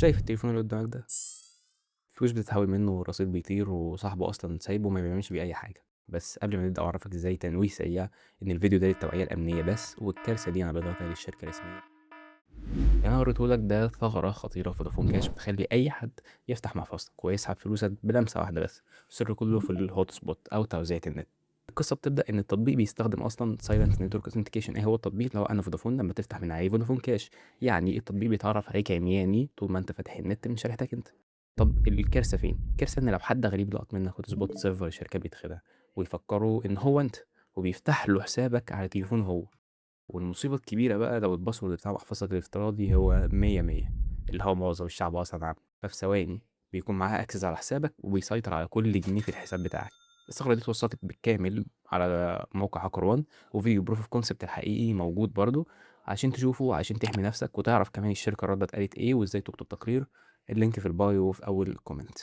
شايف التليفون اللي قدامك ده؟ فلوس بتتحول منه ورصيد بيطير وصاحبه اصلا سايبه وما بيعملش بيه اي حاجه. بس قبل ما نبدا اعرفك ازاي تنويه سريع ان الفيديو ده للتوعيه الامنيه بس، والكارثه دي انا بداتها للشركه الرسميه. اللي انا وريتهولك ده ثغره خطيره في فودافون كاش بتخلي اي حد يفتح محفظتك ويسحب فلوسك بلمسه واحده بس. السر كله في الهوت سبوت او توزيع النت. القصه بتبدا ان التطبيق بيستخدم اصلا سايلنت نتورك اوثنتيكيشن. ايه هو التطبيق؟ لو انا فودافون لما تفتح من عليه فودافون كاش، يعني التطبيق بيتعرف عليك عمياني طول ما انت فاتح النت من شريحتك انت. طب الكارثه فين؟ الكارثه ان لو حد غريب لقط منك هوت سبوت، سيرفر الشركه بيدخلها ويفكروا ان هو انت، وبيفتح له حسابك على تليفونه هو. والمصيبة الكبيرة بقى لو الباسورد بتاع محفظتك الافتراضي هو 100 اللي هو معظم الشعب أصلا عارفه، ففي ثواني بيكون معاه أكسس على حسابك وبيسيطر على كل جنيه في الحساب بتاعك. الثغرة دي اتوثقت بالكامل على موقع هاكر وان، وفيديو بروف اوف كونسبت الحقيقي موجود برضه عشان تشوفه، عشان تحمي نفسك وتعرف كمان الشركة ردت قالت ايه وازاي تكتب تقرير. اللينك في البايو وفي أول كومنت.